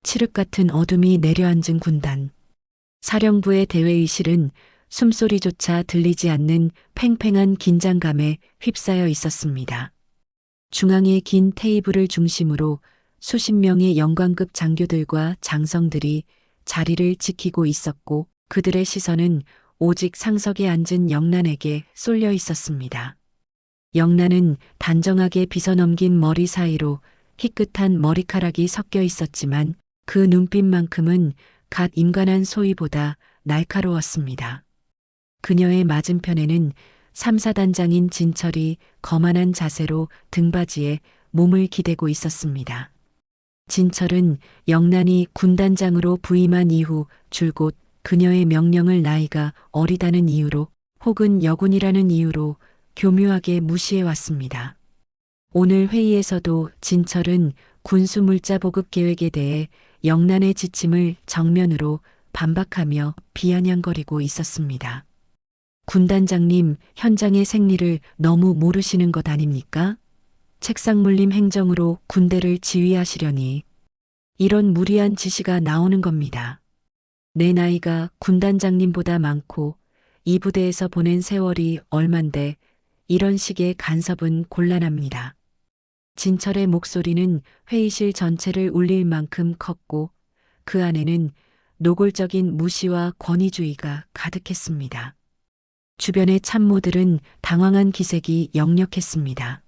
칠흑 같은 어둠이 내려앉은 군단. 사령부의 대회의실은 숨소리조차 들리지 않는 팽팽한 긴장감에 휩싸여 있었습니다. 중앙의 긴 테이블을 중심으로 수십 명의 영관급 장교들과 장성들이 자리를 지키고 있었고 그들의 시선은 오직 상석에 앉은 영란에게 쏠려 있었습니다. 영란은 단정하게 빗어넘긴 머리 사이로 희끗한 머리카락이 섞여 있었지만 그 눈빛만큼은 갓 임관한 소위보다 날카로웠습니다. 그녀의 맞은편에는 삼사단장인 진철이 거만한 자세로 등받이에 몸을 기대고 있었습니다. 진철은 영란이 군단장으로 부임한 이후 줄곧 그녀의 명령을 나이가 어리다는 이유로 혹은 여군이라는 이유로 교묘하게 무시해왔습니다. 오늘 회의에서도 진철은 군수물자 보급 계획에 대해 영란의 지침을 정면으로 반박하며 비아냥거리고 있었습니다. 군단장님, 현장의 생리를 너무 모르시는 것 아닙니까? 책상물림 행정으로 군대를 지휘하시려니 이런 무리한 지시가 나오는 겁니다. 내 나이가 군단장님보다 많고 이 부대에서 보낸 세월이 얼만데 이런 식의 간섭은 곤란합니다. 진철의 목소리는 회의실 전체를 울릴 만큼 컸고 그 안에는 노골적인 무시와 권위주의가 가득했습니다. 주변의 참모들은 당황한 기색이 역력했습니다.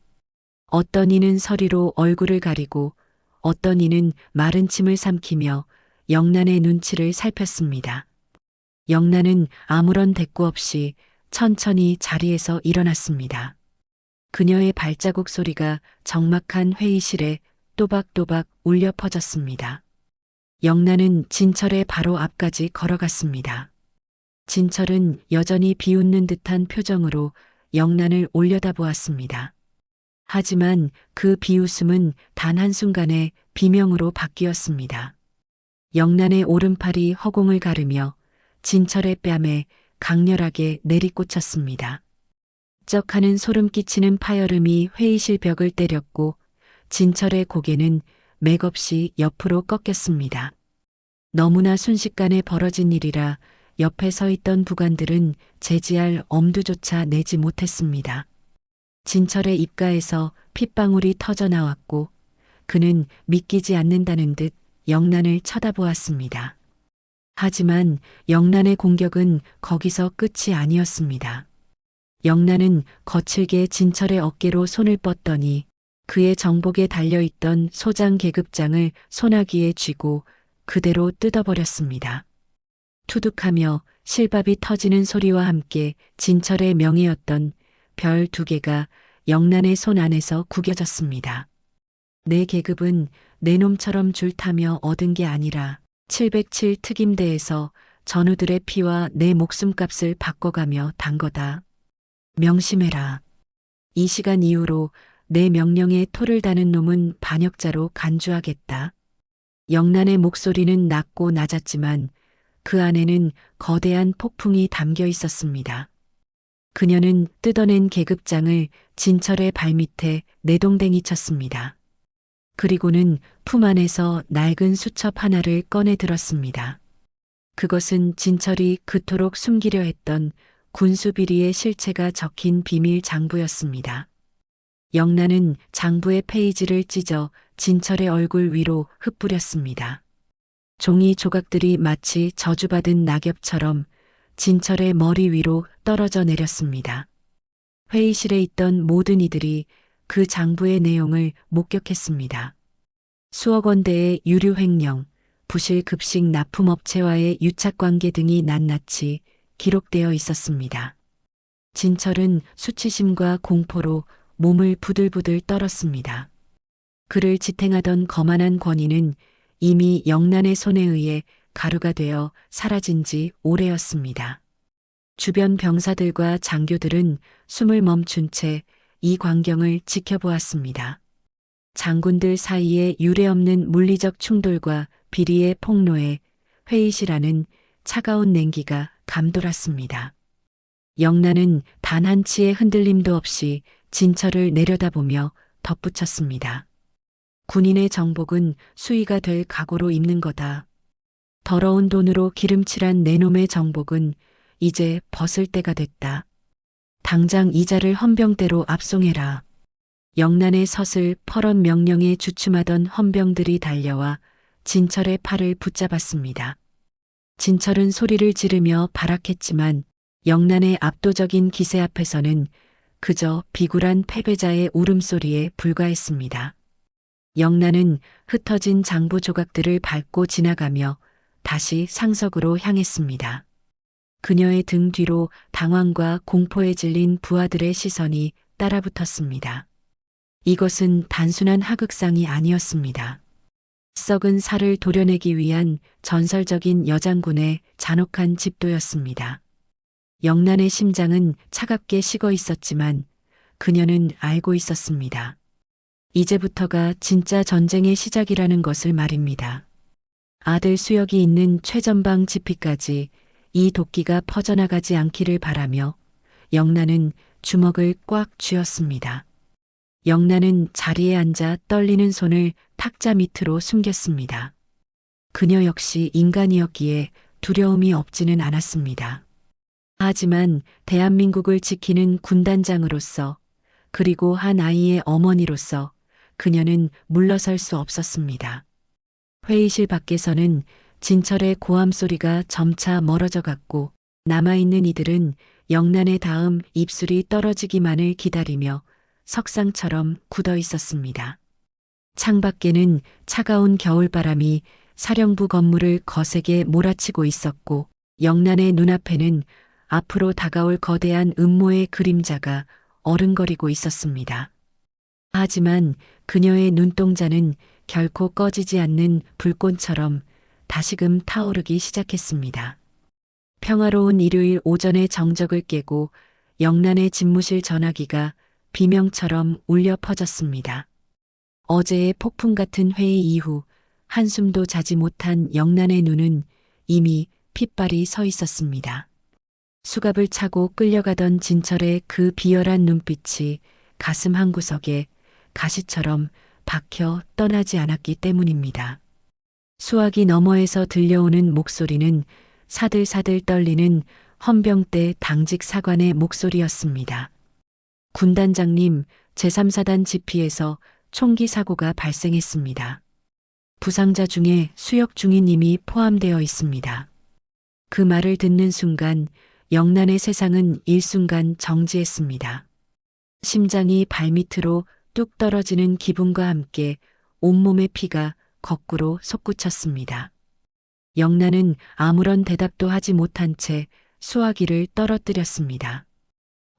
어떤 이는 서리로 얼굴을 가리고 어떤 이는 마른 침을 삼키며 영란의 눈치를 살폈습니다. 영란은 아무런 대꾸 없이 천천히 자리에서 일어났습니다. 그녀의 발자국 소리가 적막한 회의실에 또박또박 울려 퍼졌습니다. 영란은 진철의 바로 앞까지 걸어갔습니다. 진철은 여전히 비웃는 듯한 표정으로 영란을 올려다보았습니다. 하지만 그 비웃음은 단 한순간에 비명으로 바뀌었습니다. 영란의 오른팔이 허공을 가르며 진철의 뺨에 강렬하게 내리꽂혔습니다. 쩍하는 소름 끼치는 파열음이 회의실 벽을 때렸고 진철의 고개는 맥없이 옆으로 꺾였습니다. 너무나 순식간에 벌어진 일이라 옆에 서 있던 부관들은 제지할 엄두조차 내지 못했습니다. 진철의 입가에서 핏방울이 터져 나왔고 그는 믿기지 않는다는 듯 영란을 쳐다보았습니다. 하지만 영란의 공격은 거기서 끝이 아니었습니다. 영란은 거칠게 진철의 어깨로 손을 뻗더니 그의 정복에 달려있던 소장 계급장을 소나기에 쥐고 그대로 뜯어버렸습니다. 투둑하며 실밥이 터지는 소리와 함께 진철의 명예였던 별 2개가 영란의 손 안에서 구겨졌습니다. 내 계급은 내 놈처럼 줄타며 얻은 게 아니라 707 특임대에서 전우들의 피와 내 목숨값을 바꿔가며 단 거다. 명심해라. 이 시간 이후로 내 명령에 토를 다는 놈은 반역자로 간주하겠다. 영란의 목소리는 낮고 낮았지만 그 안에는 거대한 폭풍이 담겨 있었습니다. 그녀는 뜯어낸 계급장을 진철의 발밑에 내동댕이 쳤습니다. 그리고는 품 안에서 낡은 수첩 하나를 꺼내 들었습니다. 그것은 진철이 그토록 숨기려 했던 군수비리의 실체가 적힌 비밀 장부였습니다. 영란은 장부의 페이지를 찢어 진철의 얼굴 위로 흩뿌렸습니다. 종이 조각들이 마치 저주받은 낙엽처럼 진철의 머리 위로 떨어져 내렸습니다. 회의실에 있던 모든 이들이 그 장부의 내용을 목격했습니다. 수억 원대의 유류 횡령, 부실 급식 납품업체와의 유착관계 등이 낱낱이 기록되어 있었습니다. 진철은 수치심과 공포로 몸을 부들부들 떨었습니다. 그를 지탱하던 거만한 권위는 이미 영란의 손에 의해 가루가 되어 사라진 지 오래였습니다. 주변 병사들과 장교들은 숨을 멈춘 채 이 광경을 지켜보았습니다. 장군들 사이의 유례없는 물리적 충돌과 비리의 폭로에 회의실 안은 차가운 냉기가 감돌았습니다. 영란은 단 한치의 흔들림도 없이 진철을 내려다보며 덧붙였습니다. 군인의 정복은 수의가 될 각오로 입는 거다. 더러운 돈으로 기름칠한 내놈의 정복은 이제 벗을 때가 됐다. 당장 이자를 헌병대로 압송해라. 영란의 섯을 퍼런 명령에 주춤하던 헌병들이 달려와 진철의 팔을 붙잡았습니다. 진철은 소리를 지르며 발악했지만 영란의 압도적인 기세 앞에서는 그저 비굴한 패배자의 울음소리에 불과했습니다. 영란은 흩어진 장부 조각들을 밟고 지나가며 다시 상석으로 향했습니다. 그녀의 등 뒤로 당황과 공포에 질린 부하들의 시선이 따라붙었습니다. 이것은 단순한 하극상이 아니었습니다. 썩은 살을 도려내기 위한 전설적인 여장군의 잔혹한 집도였습니다. 영란의 심장은 차갑게 식어 있었지만 그녀는 알고 있었습니다. 이제부터가 진짜 전쟁의 시작이라는 것을 말입니다. 아들 수역이 있는 최전방 지피까지 이 도끼가 퍼져나가지 않기를 바라며 영란은 주먹을 꽉 쥐었습니다. 영란은 자리에 앉아 떨리는 손을 탁자 밑으로 숨겼습니다. 그녀 역시 인간이었기에 두려움이 없지는 않았습니다. 하지만 대한민국을 지키는 군단장으로서 그리고 한 아이의 어머니로서 그녀는 물러설 수 없었습니다. 회의실 밖에서는 진철의 고함 소리가 점차 멀어져 갔고 남아있는 이들은 영란의 다음 입술이 떨어지기만을 기다리며 석상처럼 굳어 있었습니다. 창밖에는 차가운 겨울바람이 사령부 건물을 거세게 몰아치고 있었고 영란의 눈앞에는 앞으로 다가올 거대한 음모의 그림자가 어른거리고 있었습니다. 하지만 그녀의 눈동자는 결코 꺼지지 않는 불꽃처럼 다시금 타오르기 시작했습니다. 평화로운 일요일 오전의 정적을 깨고 영란의 집무실 전화기가 비명처럼 울려 퍼졌습니다. 어제의 폭풍 같은 회의 이후 한숨도 자지 못한 영란의 눈은 이미 핏발이 서 있었습니다. 수갑을 차고 끌려가던 진철의 그 비열한 눈빛이 가슴 한구석에 가시처럼 박혀 떠나지 않았기 때문입니다. 수화기 너머에서 들려오는 목소리는 사들사들 떨리는 헌병대 당직 사관의 목소리였습니다. 군단장님, 제3사단 지피에서 총기 사고가 발생했습니다. 부상자 중에 수역 중위님이 포함되어 있습니다. 그 말을 듣는 순간 영란의 세상은 일순간 정지했습니다. 심장이 발밑으로 뚝 떨어지는 기분과 함께 온몸의 피가 거꾸로 솟구쳤습니다. 영란은 아무런 대답도 하지 못한 채 수화기를 떨어뜨렸습니다.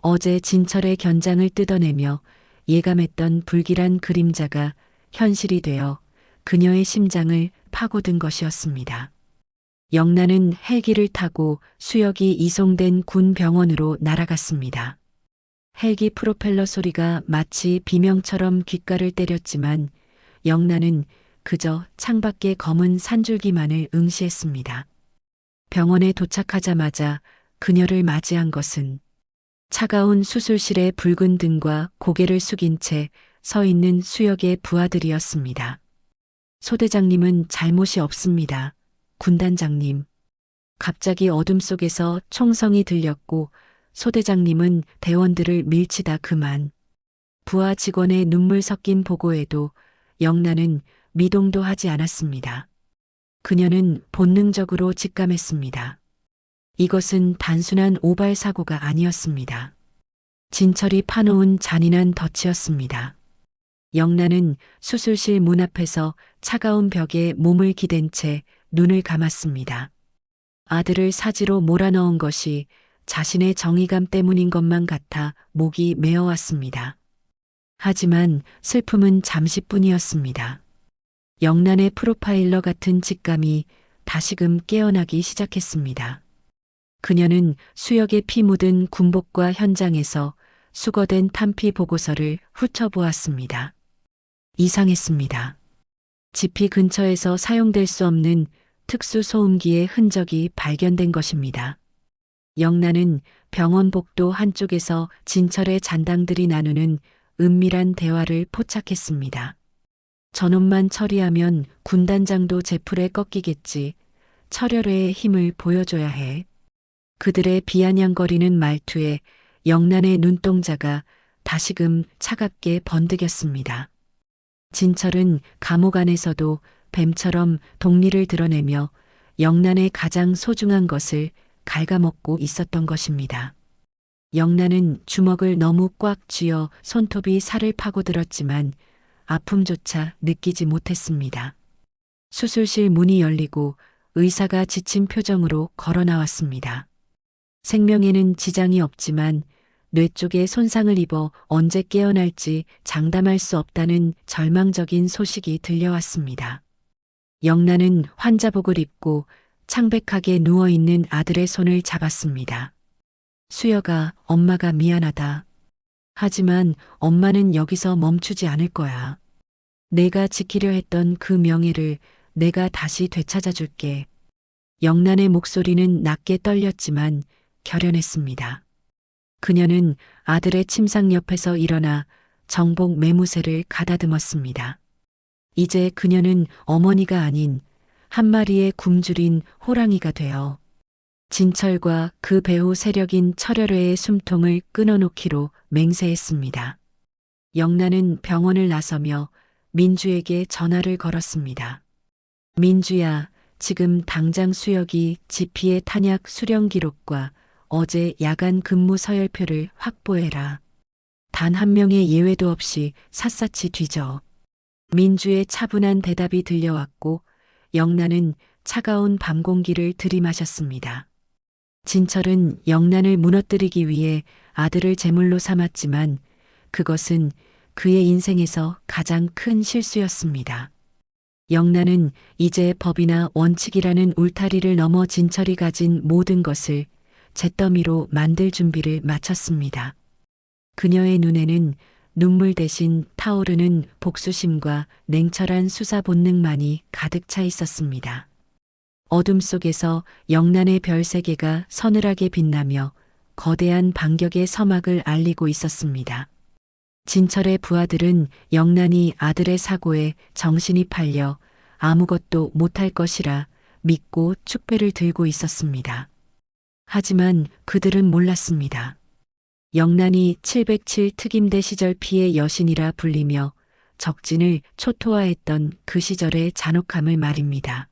어제 진철의 견장을 뜯어내며 예감했던 불길한 그림자가 현실이 되어 그녀의 심장을 파고든 것이었습니다. 영란은 헬기를 타고 수역이 이송된 군 병원으로 날아갔습니다. 헬기 프로펠러 소리가 마치 비명처럼 귓가를 때렸지만 영란은 그저 창밖의 검은 산줄기만을 응시했습니다. 병원에 도착하자마자 그녀를 맞이한 것은 차가운 수술실의 붉은 등과 고개를 숙인 채 서 있는 수역의 부하들이었습니다. 소대장님은 잘못이 없습니다. 군단장님. 갑자기 어둠 속에서 총성이 들렸고 소대장님은 대원들을 밀치다 그만. 부하 직원의 눈물 섞인 보고에도 영란은 미동도 하지 않았습니다. 그녀는 본능적으로 직감했습니다. 이것은 단순한 오발 사고가 아니었습니다. 진철이 파놓은 잔인한 덫이었습니다. 영란은 수술실 문 앞에서 차가운 벽에 몸을 기댄 채 눈을 감았습니다. 아들을 사지로 몰아넣은 것이 자신의 정의감 때문인 것만 같아 목이 메어왔습니다. 하지만 슬픔은 잠시뿐이었습니다. 영란의 프로파일러 같은 직감이 다시금 깨어나기 시작했습니다. 그녀는 수역에 피 묻은 군복과 현장에서 수거된 탄피 보고서를 훑어보았습니다. 이상했습니다. 지피 근처에서 사용될 수 없는 특수 소음기의 흔적이 발견된 것입니다. 영란은 병원 복도 한쪽에서 진철의 잔당들이 나누는 은밀한 대화를 포착했습니다. 저놈만 처리하면 군단장도 제풀에 꺾이겠지. 철혈회의 힘을 보여줘야 해. 그들의 비아냥거리는 말투에 영란의 눈동자가 다시금 차갑게 번득였습니다. 진철은 감옥 안에서도 뱀처럼 독리를 드러내며 영란의 가장 소중한 것을 갉아먹고 있었던 것입니다. 영란은 주먹을 너무 꽉 쥐어 손톱이 살을 파고들었지만 아픔조차 느끼지 못했습니다. 수술실 문이 열리고 의사가 지친 표정으로 걸어 나왔습니다. 생명에는 지장이 없지만 뇌 쪽에 손상을 입어 언제 깨어날지 장담할 수 없다는 절망적인 소식이 들려왔습니다. 영란은 환자복을 입고 창백하게 누워있는 아들의 손을 잡았습니다. 수여가, 엄마가 미안하다. 하지만 엄마는 여기서 멈추지 않을 거야. 내가 지키려 했던 그 명예를 내가 다시 되찾아 줄게. 영란의 목소리는 낮게 떨렸지만 결연했습니다. 그녀는 아들의 침상 옆에서 일어나 정복 매무새를 가다듬었습니다. 이제 그녀는 어머니가 아닌 한 마리의 굶주린 호랑이가 되어 진철과 그 배후 세력인 철혈회의 숨통을 끊어놓기로 맹세했습니다. 영란은 병원을 나서며 민주에게 전화를 걸었습니다. 민주야, 지금 당장 수혁이 지피의 탄약 수령 기록과 어제 야간 근무 서열표를 확보해라. 단 한 명의 예외도 없이 샅샅이 뒤져. 민주의 차분한 대답이 들려왔고 영란은 차가운 밤 공기를 들이마셨습니다. 진철은 영란을 무너뜨리기 위해 아들을 제물로 삼았지만 그것은 그의 인생에서 가장 큰 실수였습니다. 영란은 이제 법이나 원칙이라는 울타리를 넘어 진철이 가진 모든 것을 잿더미로 만들 준비를 마쳤습니다. 그녀의 눈에는 눈물 대신 타오르는 복수심과 냉철한 수사 본능만이 가득 차 있었습니다. 어둠 속에서 영란의 별 세 개가 서늘하게 빛나며 거대한 반격의 서막을 알리고 있었습니다. 진철의 부하들은 영란이 아들의 사고에 정신이 팔려 아무것도 못할 것이라 믿고 축배를 들고 있었습니다. 하지만 그들은 몰랐습니다. 영란이 707 특임대 시절 피의 여신이라 불리며 적진을 초토화했던 그 시절의 잔혹함을 말입니다.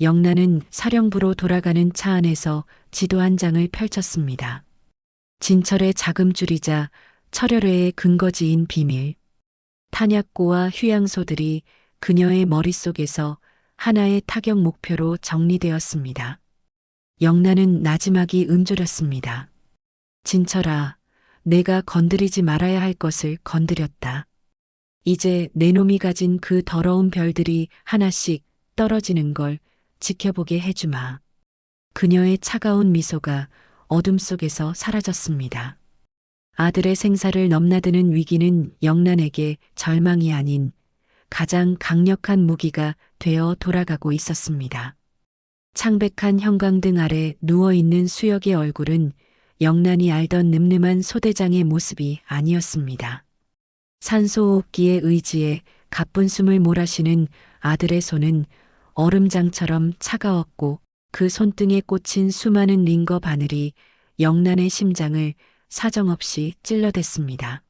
영란은 사령부로 돌아가는 차 안에서 지도 한 장을 펼쳤습니다. 진철의 자금줄이자 철혈회의 근거지인 비밀. 탄약고와 휴양소들이 그녀의 머릿속에서 하나의 타격 목표로 정리되었습니다. 영란은 나지막이 음조렸습니다. 진철아, 내가 건드리지 말아야 할 것을 건드렸다. 이제 내 놈이 가진 그 더러운 별들이 하나씩 떨어지는 걸 지켜보게 해주마. 그녀의 차가운 미소가 어둠 속에서 사라졌습니다. 아들의 생사를 넘나드는 위기는 영란에게 절망이 아닌 가장 강력한 무기가 되어 돌아가고 있었습니다. 창백한 형광등 아래 누워있는 수혁의 얼굴은 영란이 알던 늠름한 소대장의 모습이 아니었습니다. 산소호흡기의 의지에 가쁜 숨을 몰아쉬는 아들의 손은 얼음장처럼 차가웠고 그 손등에 꽂힌 수많은 링거 바늘이 영란의 심장을 사정없이 찔러댔습니다.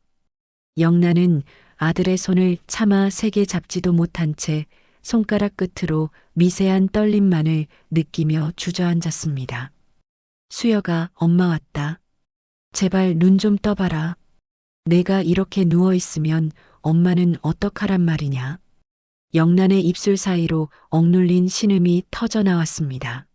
영란은 아들의 손을 차마 세게 잡지도 못한 채 손가락 끝으로 미세한 떨림만을 느끼며 주저앉았습니다. 수여가, 엄마 왔다. 제발 눈 좀 떠봐라. 내가 이렇게 누워있으면 엄마는 어떡하란 말이냐. 영란의 입술 사이로 억눌린 신음이 터져나왔습니다.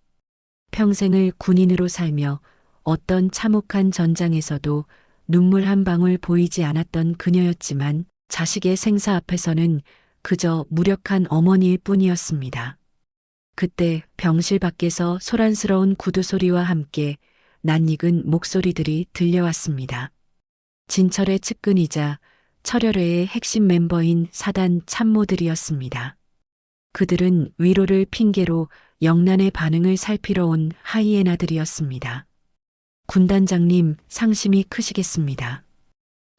평생을 군인으로 살며 어떤 참혹한 전장에서도 눈물 한 방울 보이지 않았던 그녀였지만 자식의 생사 앞에서는 그저 무력한 어머니일 뿐이었습니다. 그때 병실 밖에서 소란스러운 구두 소리와 함께 낯익은 목소리들이 들려왔습니다. 진철의 측근이자 철혈회의 핵심 멤버인 사단 참모들이었습니다. 그들은 위로를 핑계로 영란의 반응을 살피러 온 하이에나들이었습니다. 군단장님, 상심이 크시겠습니다.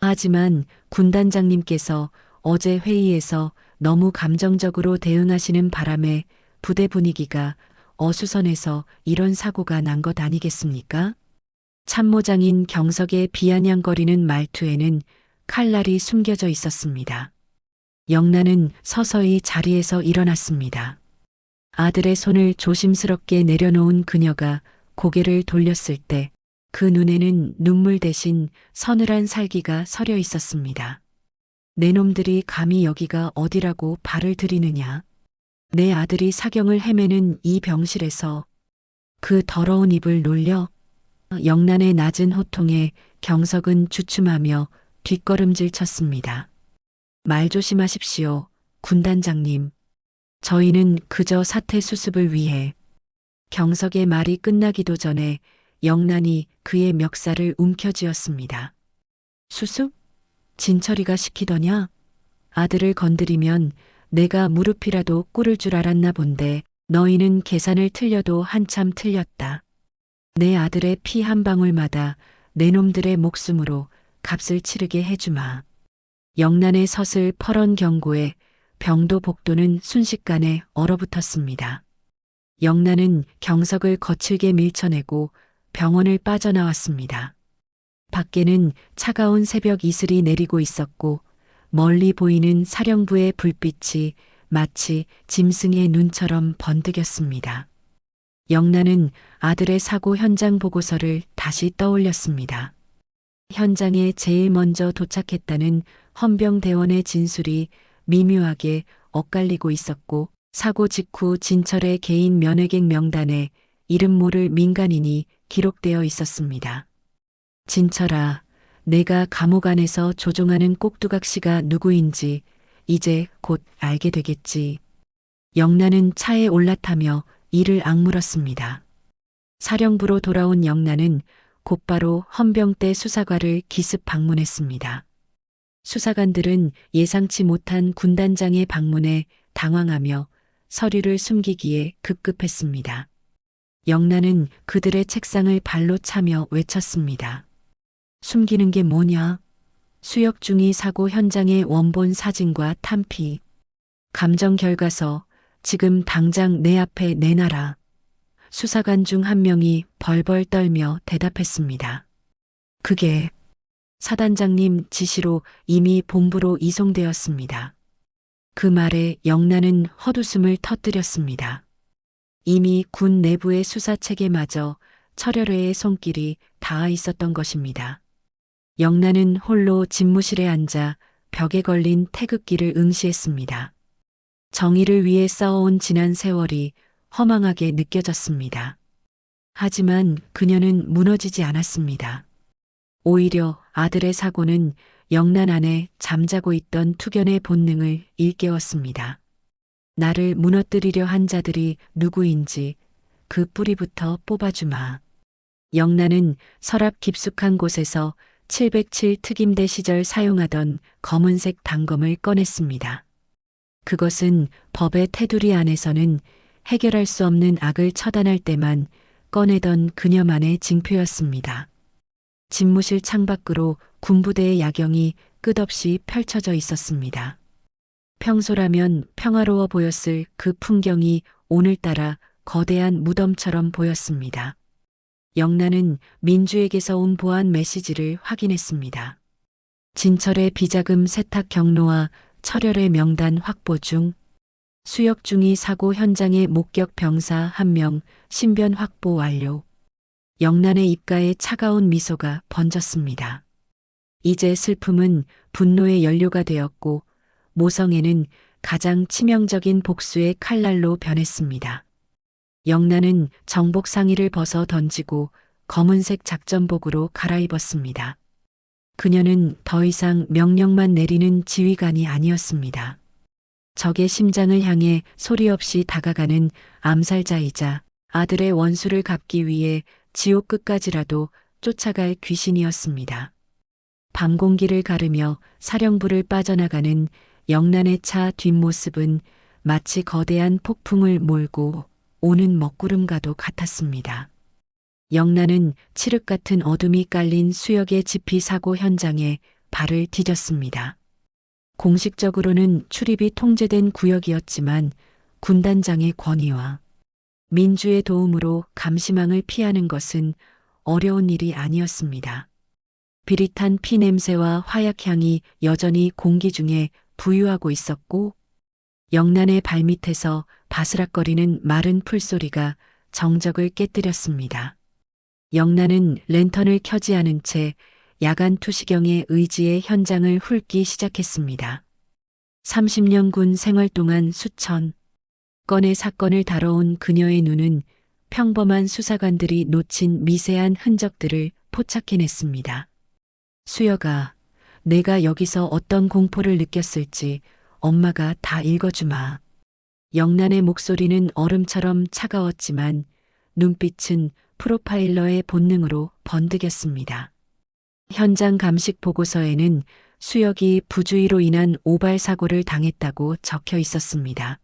하지만 군단장님께서 어제 회의에서 너무 감정적으로 대응하시는 바람에 부대 분위기가 어수선해서 이런 사고가 난 것 아니겠습니까? 참모장인 경석의 비아냥거리는 말투에는 칼날이 숨겨져 있었습니다. 영란은 서서히 자리에서 일어났습니다. 아들의 손을 조심스럽게 내려놓은 그녀가 고개를 돌렸을 때 그 눈에는 눈물 대신 서늘한 살기가 서려 있었습니다. 내 놈들이 감히 여기가 어디라고 발을 들이느냐. 내 아들이 사경을 헤매는 이 병실에서 그 더러운 입을 놀려. 영란의 낮은 호통에 경석은 주춤하며 뒷걸음질 쳤습니다. 말 조심하십시오, 군단장님. 저희는 그저 사태 수습을 위해. 경석의 말이 끝나기도 전에 영란이 그의 멱살을 움켜쥐었습니다. 수습? 진철이가 시키더냐? 아들을 건드리면 내가 무릎이라도 꿇을 줄 알았나 본데 너희는 계산을 틀려도 한참 틀렸다. 내 아들의 피 한 방울마다 내 놈들의 목숨으로 값을 치르게 해주마. 영란의 서슬 퍼런 경고에 병도 복도는 순식간에 얼어붙었습니다. 영란은 경석을 거칠게 밀쳐내고 병원을 빠져나왔습니다. 밖에는 차가운 새벽 이슬이 내리고 있었고 멀리 보이는 사령부의 불빛이 마치 짐승의 눈처럼 번득였습니다. 영란은 아들의 사고 현장 보고서를 다시 떠올렸습니다. 현장에 제일 먼저 도착했다는 헌병대원의 진술이 미묘하게 엇갈리고 있었고 사고 직후 진철의 개인 면회객 명단에 이름 모를 민간인이 기록되어 있었습니다. 진철아, 내가 감옥 안에서 조종하는 꼭두각시가 누구인지 이제 곧 알게 되겠지. 영란은 차에 올라타며 이를 악물었습니다. 사령부로 돌아온 영란은 곧바로 헌병대 수사과를 기습 방문했습니다. 수사관들은 예상치 못한 군단장의 방문에 당황하며 서류를 숨기기에 급급했습니다. 영란은 그들의 책상을 발로 차며 외쳤습니다. 숨기는 게 뭐냐? 수역 중이 사고 현장의 원본 사진과 탄피, 감정 결과서 지금 당장 내 앞에 내놔라. 수사관 중 한 명이 벌벌 떨며 대답했습니다. 그게 사단장님 지시로 이미 본부로 이송되었습니다. 그 말에 영란은 헛웃음을 터뜨렸습니다. 이미 군 내부의 수사체계마저 철혈회의 손길이 닿아 있었던 것입니다. 영란은 홀로 집무실에 앉아 벽에 걸린 태극기를 응시했습니다. 정의를 위해 싸워온 지난 세월이 허망하게 느껴졌습니다. 하지만 그녀는 무너지지 않았습니다. 오히려 아들의 사고는 영란 안에 잠자고 있던 투견의 본능을 일깨웠습니다. 나를 무너뜨리려 한 자들이 누구인지 그 뿌리부터 뽑아주마. 영란은 서랍 깊숙한 곳에서 707 특임대 시절 사용하던 검은색 단검을 꺼냈습니다. 그것은 법의 테두리 안에서는 해결할 수 없는 악을 처단할 때만 꺼내던 그녀만의 징표였습니다. 집무실 창밖으로 군부대의 야경이 끝없이 펼쳐져 있었습니다. 평소라면 평화로워 보였을 그 풍경이 오늘따라 거대한 무덤처럼 보였습니다. 영란은 민주에게서 온 보안 메시지를 확인했습니다. 진철의 비자금 세탁 경로와 철혈의 명단 확보 중, 수역 중이 사고 현장의 목격 병사 1명 신변 확보 완료. 영란의 입가에 차가운 미소가 번졌습니다. 이제 슬픔은 분노의 연료가 되었고 모성애는 가장 치명적인 복수의 칼날로 변했습니다. 영란은 정복 상의를 벗어 던지고 검은색 작전복으로 갈아입었습니다. 그녀는 더 이상 명령만 내리는 지휘관이 아니었습니다. 적의 심장을 향해 소리 없이 다가가는 암살자이자 아들의 원수를 갚기 위해 지옥 끝까지라도 쫓아갈 귀신이었습니다. 밤 공기를 가르며 사령부를 빠져나가는 영란의 차 뒷모습은 마치 거대한 폭풍을 몰고 오는 먹구름과도 같았습니다. 영란은 칠흑 같은 어둠이 깔린 수역의 지피 사고 현장에 발을 디뎠습니다. 공식적으로는 출입이 통제된 구역이었지만 군단장의 권위와 민주의 도움으로 감시망을 피하는 것은 어려운 일이 아니었습니다. 비릿한 피 냄새와 화약향이 여전히 공기 중에 부유하고 있었고 영란의 발밑에서 바스락거리는 마른 풀소리가 정적을 깨뜨렸습니다. 영란은 랜턴을 켜지 않은 채 야간 투시경의 의지에 현장을 훑기 시작했습니다. 30년 군 생활 동안 수천 건의 사건을 다뤄온 그녀의 눈은 평범한 수사관들이 놓친 미세한 흔적들을 포착해냈습니다. 수여가 내가 여기서 어떤 공포를 느꼈을지 엄마가 다 읽어주마. 영란의 목소리는 얼음처럼 차가웠지만 눈빛은 프로파일러의 본능으로 번득였습니다. 현장 감식 보고서에는 수역이 부주의로 인한 오발 사고를 당했다고 적혀 있었습니다.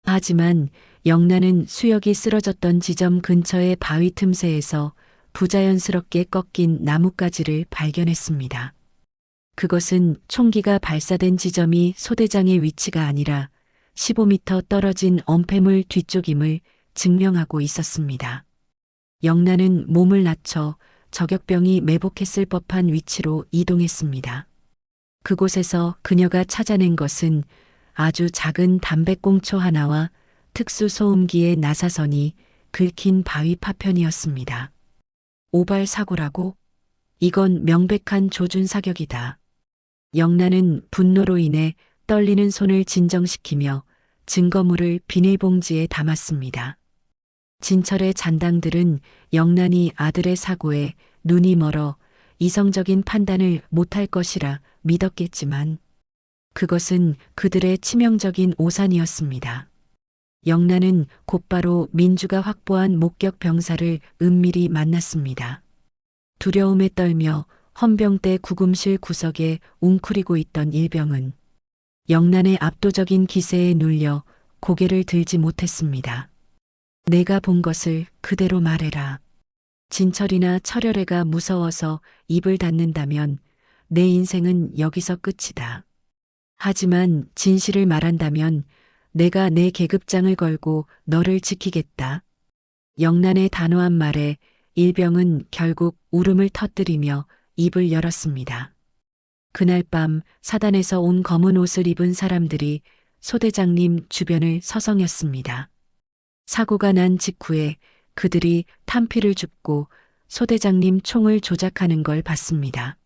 하지만 영란은 수역이 쓰러졌던 지점 근처의 바위 틈새에서 부자연스럽게 꺾인 나뭇가지를 발견했습니다. 그것은 총기가 발사된 지점이 소대장의 위치가 아니라 15m 떨어진 엄폐물 뒤쪽임을 증명하고 있었습니다. 영란은 몸을 낮춰 저격병이 매복했을 법한 위치로 이동했습니다. 그곳에서 그녀가 찾아낸 것은 아주 작은 담배꽁초 하나와 특수 소음기의 나사선이 긁힌 바위 파편이었습니다. 오발 사고라고? 이건 명백한 조준 사격이다. 영란은 분노로 인해 떨리는 손을 진정시키며 증거물을 비닐봉지에 담았습니다. 진철의 잔당들은 영란이 아들의 사고에 눈이 멀어 이성적인 판단을 못할 것이라 믿었겠지만 그것은 그들의 치명적인 오산이었습니다. 영란은 곧바로 민주가 확보한 목격 병사를 은밀히 만났습니다. 두려움에 떨며 헌병대 구금실 구석에 웅크리고 있던 일병은 영란의 압도적인 기세에 눌려 고개를 들지 못했습니다. 내가 본 것을 그대로 말해라. 진철이나 철혈애가 무서워서 입을 닫는다면 내 인생은 여기서 끝이다. 하지만 진실을 말한다면 내가 내 계급장을 걸고 너를 지키겠다. 영란의 단호한 말에 일병은 결국 울음을 터뜨리며 입을 열었습니다. 그날 밤 사단에서 온 검은 옷을 입은 사람들이 소대장님 주변을 서성였습니다. 사고가 난 직후에 그들이 탄피를 줍고 소대장님 총을 조작하는 걸 봤습니다.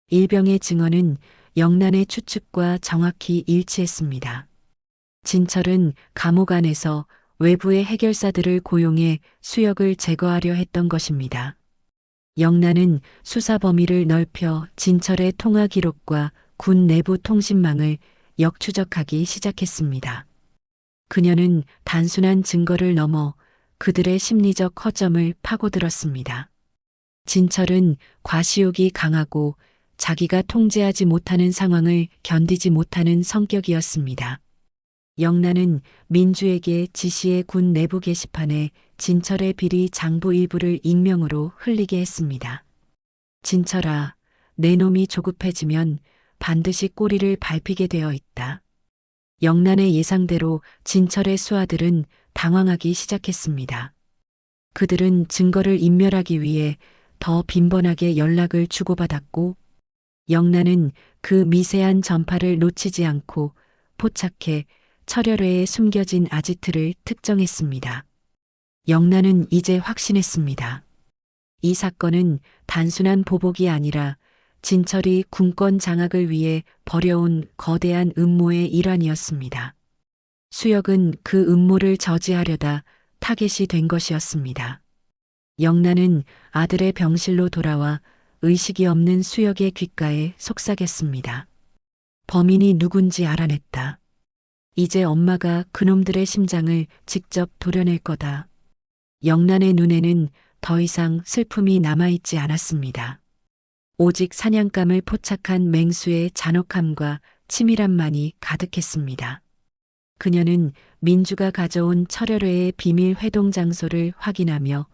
일병의 증언은 영란의 추측과 정확히 일치했습니다. 진철은 감옥 안에서 외부의 해결사들을 고용해 수역을 제거하려 했던 것입니다. 영란은 수사 범위를 넓혀 진철의 통화 기록과 군 내부 통신망을 역추적하기 시작했습니다. 그녀는 단순한 증거를 넘어 그들의 심리적 허점을 파고들었습니다. 진철은 과시욕이 강하고 자기가 통제하지 못하는 상황을 견디지 못하는 성격이었습니다. 영란은 민주에게 지시해 군 내부 게시판에 진철의 비리 장부 일부를 익명으로 흘리게 했습니다. 진철아, 내 놈이 조급해지면 반드시 꼬리를 밟히게 되어 있다. 영란의 예상대로 진철의 수하들은 당황하기 시작했습니다. 그들은 증거를 인멸하기 위해 더 빈번하게 연락을 주고받았고 영란은 그 미세한 전파를 놓치지 않고 포착해 철혈회에 숨겨진 아지트를 특정했습니다. 영란은 이제 확신했습니다. 이 사건은 단순한 보복이 아니라 진철이 군권 장악을 위해 벌여온 거대한 음모의 일환이었습니다. 수역은 그 음모를 저지하려다 타겟이 된 것이었습니다. 영란은 아들의 병실로 돌아와 의식이 없는 수역의 귓가에 속삭였습니다. 범인이 누군지 알아냈다. 이제 엄마가 그놈들의 심장을 직접 도려낼 거다. 영란의 눈에는 더 이상 슬픔이 남아있지 않았습니다. 오직 사냥감을 포착한 맹수의 잔혹함과 치밀함만이 가득했습니다. 그녀는 민주가 가져온 철혈회의 비밀 회동 장소를 확인하며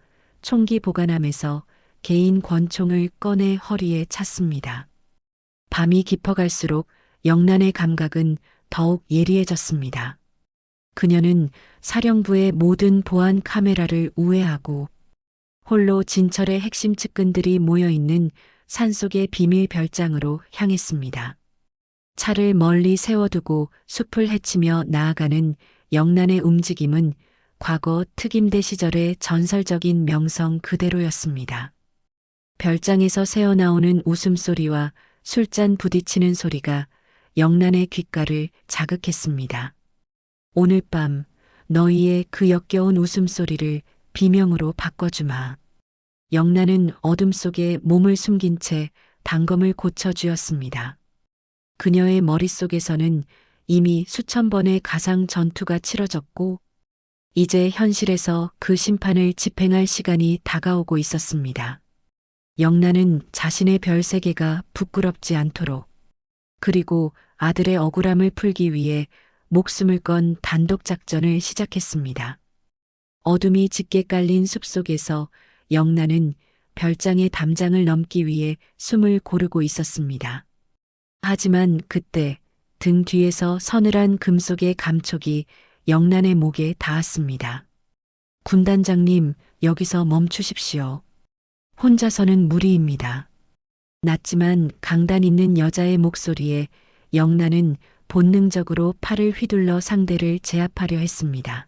총기 보관함에서 개인 권총을 꺼내 허리에 찼습니다. 밤이 깊어갈수록 영란의 감각은 더욱 예리해졌습니다. 그녀는 사령부의 모든 보안 카메라를 우회하고 홀로 진철의 핵심 측근들이 모여있는 산속의 비밀 별장으로 향했습니다. 차를 멀리 세워두고 숲을 헤치며 나아가는 영란의 움직임은 과거 특임대 시절의 전설적인 명성 그대로였습니다. 별장에서 새어나오는 웃음소리와 술잔 부딪히는 소리가 영란의 귓가를 자극했습니다. 오늘 밤 너희의 그 역겨운 웃음소리를 비명으로 바꿔주마. 영란은 어둠 속에 몸을 숨긴 채 단검을 고쳐주었습니다. 그녀의 머릿속에서는 이미 수천 번의 가상 전투가 치러졌고 이제 현실에서 그 심판을 집행할 시간이 다가오고 있었습니다. 영란은 자신의 별세계가 부끄럽지 않도록 그리고 아들의 억울함을 풀기 위해 목숨을 건 단독 작전을 시작했습니다. 어둠이 짙게 깔린 숲속에서 영란은 별장의 담장을 넘기 위해 숨을 고르고 있었습니다. 하지만 그때 등 뒤에서 서늘한 금속의 감촉이 영란의 목에 닿았습니다. 군단장님, 여기서 멈추십시오. 혼자서는 무리입니다. 낮지만 강단 있는 여자의 목소리에 영란은 본능적으로 팔을 휘둘러 상대를 제압하려 했습니다.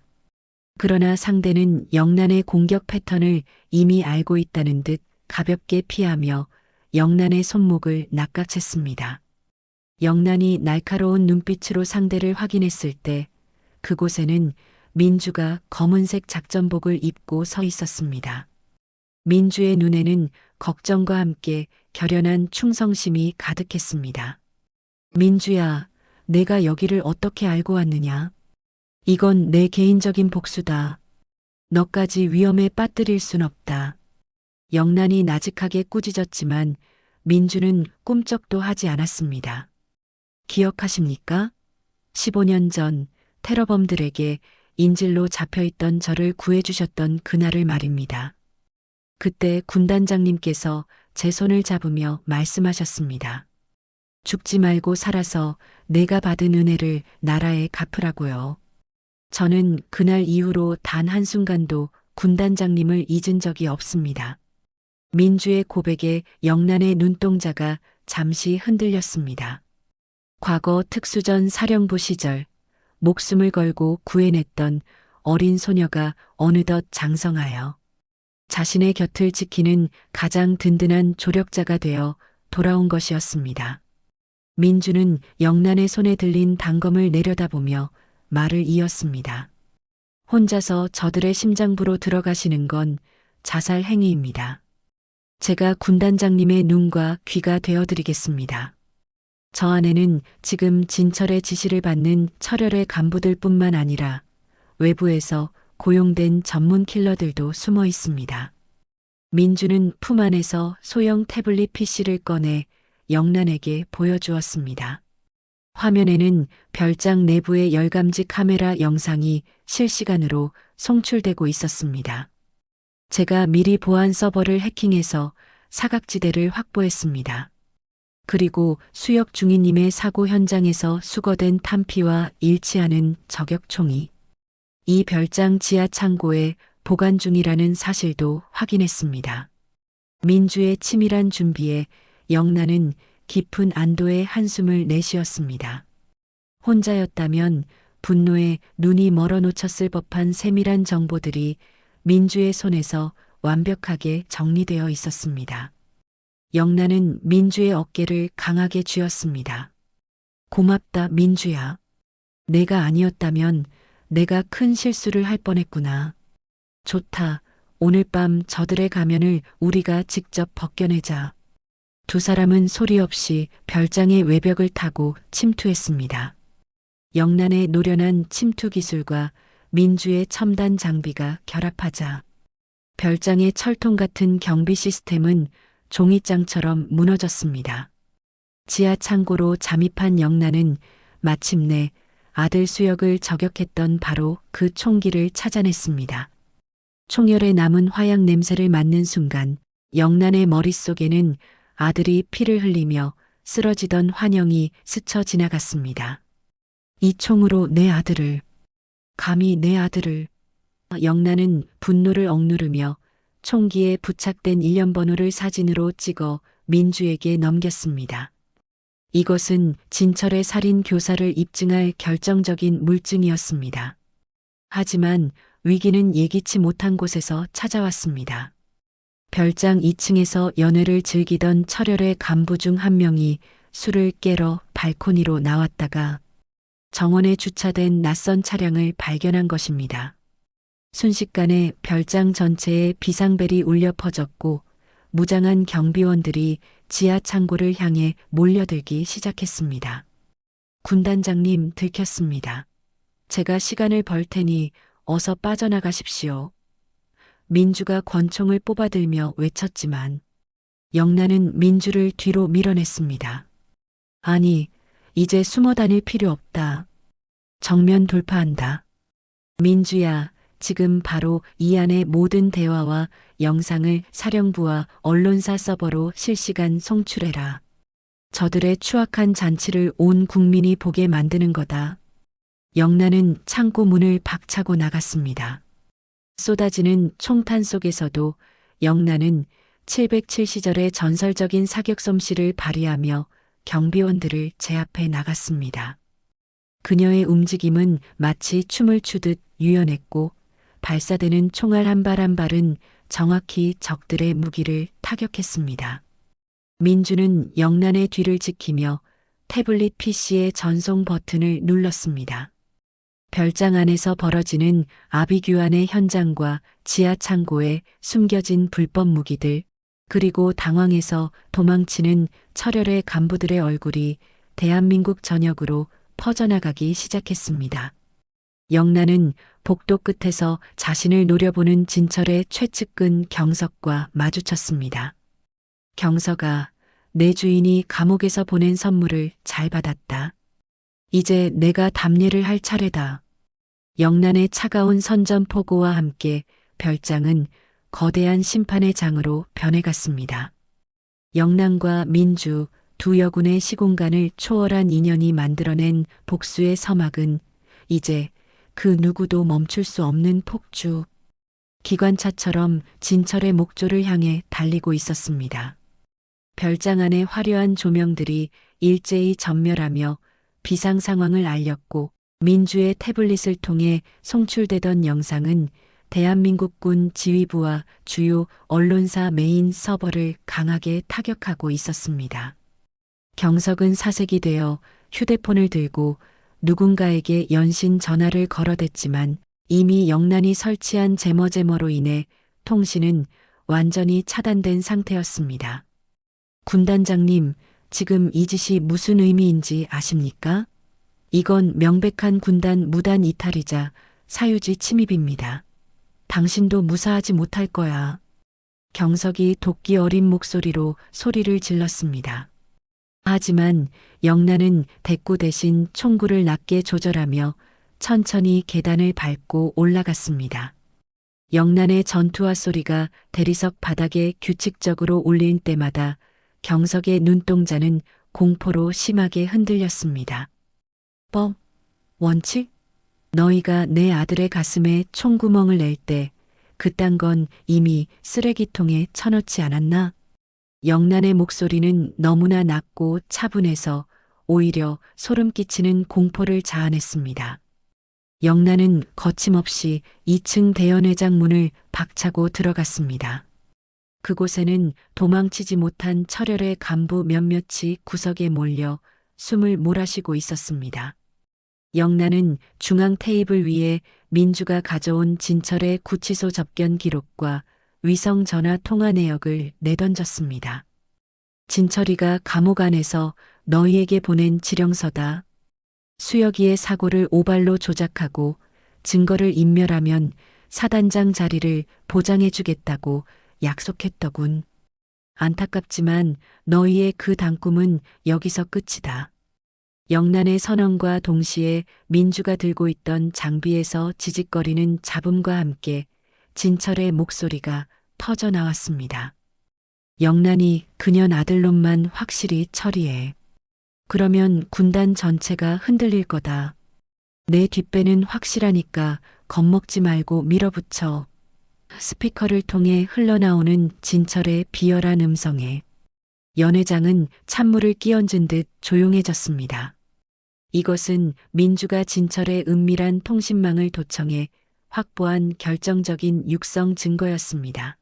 그러나 상대는 영란의 공격 패턴을 이미 알고 있다는 듯 가볍게 피하며 영란의 손목을 낚아챘습니다. 영란이 날카로운 눈빛으로 상대를 확인했을 때 그곳에는 민주가 검은색 작전복을 입고 서 있었습니다. 민주의 눈에는 걱정과 함께 결연한 충성심이 가득했습니다. 민주야, 내가 여기를 어떻게 알고 왔느냐? 이건 내 개인적인 복수다. 너까지 위험에 빠뜨릴 순 없다. 영란이 나직하게 꾸짖었지만 민주는 꿈쩍도 하지 않았습니다. 기억하십니까? 15년 전 테러범들에게 인질로 잡혀있던 저를 구해주셨던 그날을 말입니다. 그때 군단장님께서 제 손을 잡으며 말씀하셨습니다. 죽지 말고 살아서 내가 받은 은혜를 나라에 갚으라고요. 저는 그날 이후로 단 한순간도 군단장님을 잊은 적이 없습니다. 민주의 고백에 영란의 눈동자가 잠시 흔들렸습니다. 과거 특수전 사령부 시절 목숨을 걸고 구해냈던 어린 소녀가 어느덧 장성하여 자신의 곁을 지키는 가장 든든한 조력자가 되어 돌아온 것이었습니다. 민주는 영란의 손에 들린 단검을 내려다보며 말을 이었습니다. 혼자서 저들의 심장부로 들어가시는 건 자살 행위입니다. 제가 군단장님의 눈과 귀가 되어드리겠습니다. 저 안에는 지금 진철의 지시를 받는 철혈의 간부들 뿐만 아니라 외부에서 고용된 전문 킬러들도 숨어 있습니다. 민주는 품 안에서 소형 태블릿 PC를 꺼내 영란에게 보여주었습니다. 화면에는 별장 내부의 열감지 카메라 영상이 실시간으로 송출되고 있었습니다. 제가 미리 보안 서버를 해킹해서 사각지대를 확보했습니다. 그리고 수역 중위님의 사고 현장에서 수거된 탄피와 일치하는 저격총이 이 별장 지하 창고에 보관 중이라는 사실도 확인했습니다. 민주의 치밀한 준비에 영란은 깊은 안도의 한숨을 내쉬었습니다. 혼자였다면 분노에 눈이 멀어 놓쳤을 법한 세밀한 정보들이 민주의 손에서 완벽하게 정리되어 있었습니다. 영란은 민주의 어깨를 강하게 쥐었습니다. 고맙다, 민주야. 내가 아니었다면 내가 큰 실수를 할 뻔했구나. 좋다. 오늘 밤 저들의 가면을 우리가 직접 벗겨내자. 두 사람은 소리 없이 별장의 외벽을 타고 침투했습니다. 영란의 노련한 침투 기술과 민주의 첨단 장비가 결합하자 별장의 철통 같은 경비 시스템은 종이장처럼 무너졌습니다. 지하 창고로 잠입한 영란은 마침내 아들 수역을 저격했던 바로 그 총기를 찾아냈습니다. 총열에 남은 화약 냄새를 맡는 순간 영란의 머릿속에는 아들이 피를 흘리며 쓰러지던 환영이 스쳐 지나갔습니다. 이 총으로 내 아들을, 감히 내 아들을. 영란은 분노를 억누르며 총기에 부착된 일련번호를 사진으로 찍어 민주에게 넘겼습니다. 이것은 진철의 살인 교사를 입증할 결정적인 물증이었습니다. 하지만 위기는 예기치 못한 곳에서 찾아왔습니다. 별장 2층에서 연회를 즐기던 철혈의 간부 중 한 명이 술을 깨러 발코니로 나왔다가 정원에 주차된 낯선 차량을 발견한 것입니다. 순식간에 별장 전체에 비상벨이 울려 퍼졌고 무장한 경비원들이 지하 창고를 향해 몰려들기 시작했습니다. 군단장님, 들켰습니다. 제가 시간을 벌 테니 어서 빠져나가십시오. 민주가 권총을 뽑아들며 외쳤지만 영란은 민주를 뒤로 밀어냈습니다. 아니, 이제 숨어 다닐 필요 없다. 정면 돌파한다. 민주야, 지금 바로 이 안의 모든 대화와 영상을 사령부와 언론사 서버로 실시간 송출해라. 저들의 추악한 잔치를 온 국민이 보게 만드는 거다. 영란은 창고 문을 박차고 나갔습니다. 쏟아지는 총탄 속에서도 영란은 707시절의 전설적인 사격 솜씨를 발휘하며 경비원들을 제압해 나갔습니다. 그녀의 움직임은 마치 춤을 추듯 유연했고 발사되는 총알 한 발 한 발은 정확히 적들의 무기를 타격했습니다. 민주는 영란의 뒤를 지키며 태블릿 PC의 전송 버튼을 눌렀습니다. 별장 안에서 벌어지는 아비규환의 현장과 지하 창고에 숨겨진 불법 무기들, 그리고 당황해서 도망치는 철혈의 간부들의 얼굴이 대한민국 전역으로 퍼져나가기 시작했습니다. 영란은 복도 끝에서 자신을 노려보는 진철의 최측근 경석과 마주쳤습니다. 경석아, 내 주인이 감옥에서 보낸 선물을 잘 받았다. 이제 내가 답례를 할 차례다. 영란의 차가운 선전포고와 함께 별장은 거대한 심판의 장으로 변해갔습니다. 영란과 민주 두 여군의 시공간을 초월한 인연이 만들어낸 복수의 서막은 이제 그 누구도 멈출 수 없는 폭주, 기관차처럼 진철의 목조를 향해 달리고 있었습니다. 별장 안의 화려한 조명들이 일제히 전멸하며 비상 상황을 알렸고 민주의 태블릿을 통해 송출되던 영상은 대한민국군 지휘부와 주요 언론사 메인 서버를 강하게 타격하고 있었습니다. 경석은 사색이 되어 휴대폰을 들고 누군가에게 연신 전화를 걸어댔지만 이미 영란이 설치한 제머제머로 인해 통신은 완전히 차단된 상태였습니다. 군단장님, 지금 이 짓이 무슨 의미인지 아십니까? 이건 명백한 군단 무단 이탈이자 사유지 침입입니다. 당신도 무사하지 못할 거야. 경석이 도끼 어린 목소리로 소리를 질렀습니다. 하지만 영란은 대꾸 대신 총구를 낮게 조절하며 천천히 계단을 밟고 올라갔습니다. 영란의 전투화 소리가 대리석 바닥에 규칙적으로 울릴 때마다 경석의 눈동자는 공포로 심하게 흔들렸습니다. 원칙? 너희가 내 아들의 가슴에 총구멍을 낼 때 그딴 건 이미 쓰레기통에 쳐넣지 않았나? 영란의 목소리는 너무나 낮고 차분해서 오히려 소름 끼치는 공포를 자아냈습니다. 영란은 거침없이 2층 대연회장 문을 박차고 들어갔습니다. 그곳에는 도망치지 못한 철혈의 간부 몇몇이 구석에 몰려 숨을 몰아쉬고 있었습니다. 영란은 중앙 테이블 위에 민주가 가져온 진철의 구치소 접견 기록과 위성 전화 통화 내역을 내던졌습니다. 진철이가 감옥 안에서 너희에게 보낸 지령서다. 수혁이의 사고를 오발로 조작하고 증거를 인멸하면 사단장 자리를 보장해주겠다고 약속했더군. 안타깝지만 너희의 그 단꿈은 여기서 끝이다. 영란의 선언과 동시에 민주가 들고 있던 장비에서 지직거리는 잡음과 함께 진철의 목소리가 터져 나왔습니다. 영란이 그년 아들놈만 확실히 처리해. 그러면 군단 전체가 흔들릴 거다. 내 뒷배는 확실하니까 겁먹지 말고 밀어붙여. 스피커를 통해 흘러나오는 진철의 비열한 음성에 연회장은 찬물을 끼얹은 듯 조용해졌습니다. 이것은 민주가 진철의 은밀한 통신망을 도청해 확보한 결정적인 육성 증거였습니다.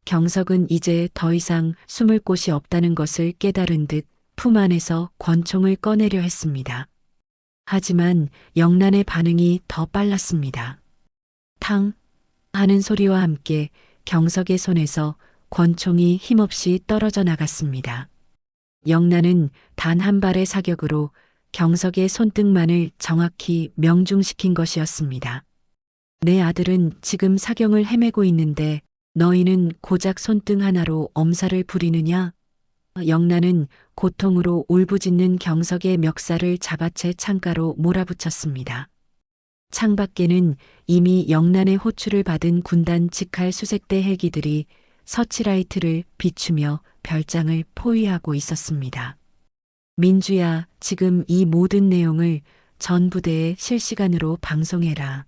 경석은 이제 더 이상 숨을 곳이 없다는 것을 깨달은 듯 품 안에서 권총을 꺼내려 했습니다. 하지만 영란의 반응이 더 빨랐습니다. 탕 하는 소리와 함께 경석의 손에서 권총이 힘없이 떨어져 나갔습니다. 영란은 단 한 발의 사격으로 경석의 손등만을 정확히 명중시킨 것이었습니다. 내 아들은 지금 사경을 헤매고 있는데 너희는 고작 손등 하나로 엄살을 부리느냐? 영란은 고통으로 울부짖는 경석의 멱살을 잡아채 창가로 몰아붙였습니다. 창밖에는 이미 영란의 호출을 받은 군단 직할 수색대 헬기들이 서치라이트를 비추며 별장을 포위하고 있었습니다. 민주야, 지금 이 모든 내용을 전 부대에 실시간으로 방송해라.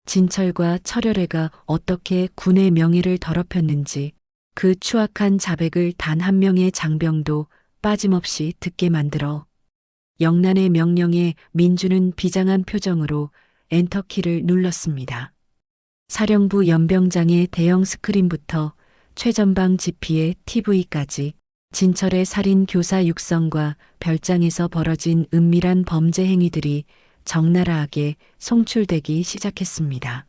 진철과 철혈애가 어떻게 군의 명예를 더럽혔는지 그 추악한 자백을 단 한 명의 장병도 빠짐없이 듣게 만들어. 영란의 명령에 민주는 비장한 표정으로 엔터키를 눌렀습니다. 사령부 연병장의 대형 스크린부터 최전방 지피의 TV까지 진철의 살인 교사 육성과 별장에서 벌어진 은밀한 범죄 행위들이 적나라하게 송출되기 시작했습니다.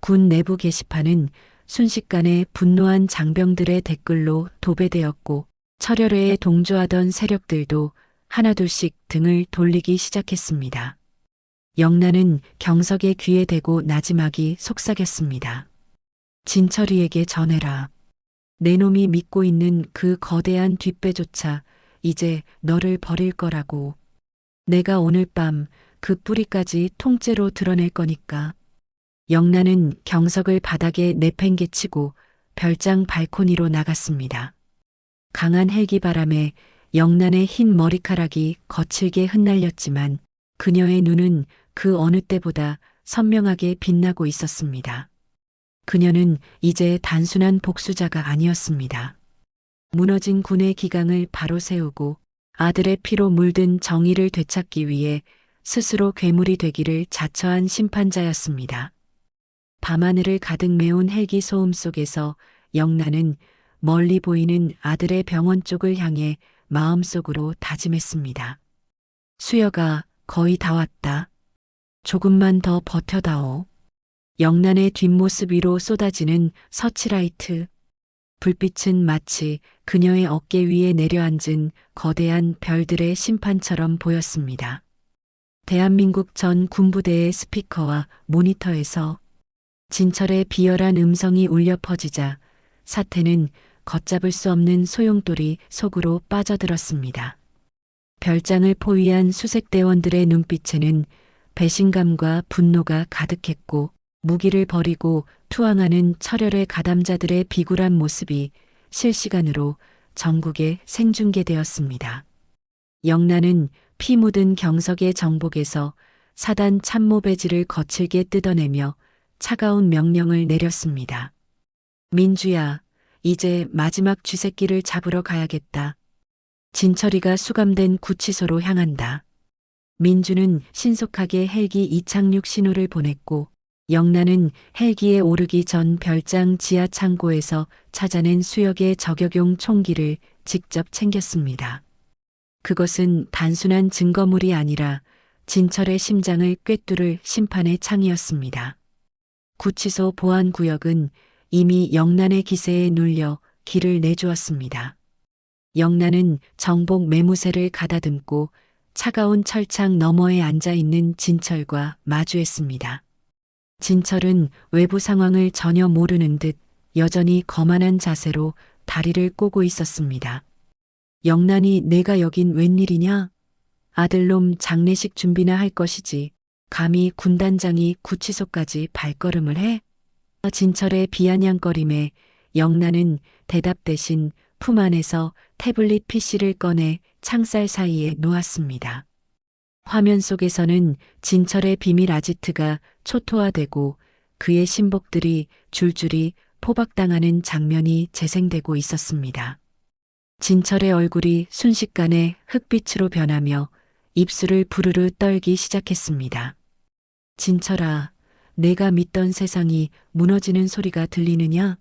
군 내부 게시판은 순식간에 분노한 장병들의 댓글로 도배되었고 철혈애에 동조하던 세력들도 하나둘씩 등을 돌리기 시작했습니다. 영란은 경석의 귀에 대고 나지막이 속삭였습니다. 진철이에게 전해라. 내 놈이 믿고 있는 그 거대한 뒷배조차 이제 너를 버릴 거라고. 내가 오늘 밤 그 뿌리까지 통째로 드러낼 거니까. 영란은 경석을 바닥에 내팽개치고 별장 발코니로 나갔습니다. 강한 헬기 바람에 영란의 흰 머리카락이 거칠게 흩날렸지만 그녀의 눈은 그 어느 때보다 선명하게 빛나고 있었습니다. 그녀는 이제 단순한 복수자가 아니었습니다. 무너진 군의 기강을 바로 세우고 아들의 피로 물든 정의를 되찾기 위해 스스로 괴물이 되기를 자처한 심판자였습니다. 밤하늘을 가득 메운 헬기 소음 속에서 영란은 멀리 보이는 아들의 병원 쪽을 향해 마음속으로 다짐했습니다. 수여가 거의 다 왔다. 조금만 더 버텨다오. 영란의 뒷모습 위로 쏟아지는 서치라이트. 불빛은 마치 그녀의 어깨 위에 내려앉은 거대한 별들의 심판처럼 보였습니다. 대한민국 전 군부대의 스피커와 모니터에서 진철의 비열한 음성이 울려 퍼지자 사태는 걷잡을 수 없는 소용돌이 속으로 빠져들었습니다. 별장을 포위한 수색대원들의 눈빛에는 배신감과 분노가 가득했고 무기를 버리고 투항하는 철혈의 가담자들의 비굴한 모습이 실시간으로 전국에 생중계되었습니다. 영란은 피 묻은 경석의 정복에서 사단 참모 배지를 거칠게 뜯어내며 차가운 명령을 내렸습니다. 민주야, 이제 마지막 쥐새끼를 잡으러 가야겠다. 진철이가 수감된 구치소로 향한다. 민주는 신속하게 헬기 이착륙 신호를 보냈고 영란은 헬기에 오르기 전 별장 지하 창고에서 찾아낸 수역의 저격용 총기를 직접 챙겼습니다. 그것은 단순한 증거물이 아니라 진철의 심장을 꿰뚫을 심판의 창이었습니다. 구치소 보안구역은 이미 영란의 기세에 눌려 길을 내주었습니다. 영란은 정복 매무새를 가다듬고 차가운 철창 너머에 앉아있는 진철과 마주했습니다. 진철은 외부 상황을 전혀 모르는 듯 여전히 거만한 자세로 다리를 꼬고 있었습니다. 영란이 내가 여긴 웬일이냐? 아들놈 장례식 준비나 할 것이지. 감히 군단장이 구치소까지 발걸음을 해? 진철의 비아냥거림에 영란은 대답 대신 품 안에서 태블릿 PC를 꺼내 창살 사이에 놓았습니다. 화면 속에서는 진철의 비밀 아지트가 초토화되고 그의 신복들이 줄줄이 포박당하는 장면이 재생되고 있었습니다. 진철의 얼굴이 순식간에 흑빛으로 변하며 입술을 부르르 떨기 시작했습니다. 진철아, 내가 믿던 세상이 무너지는 소리가 들리느냐?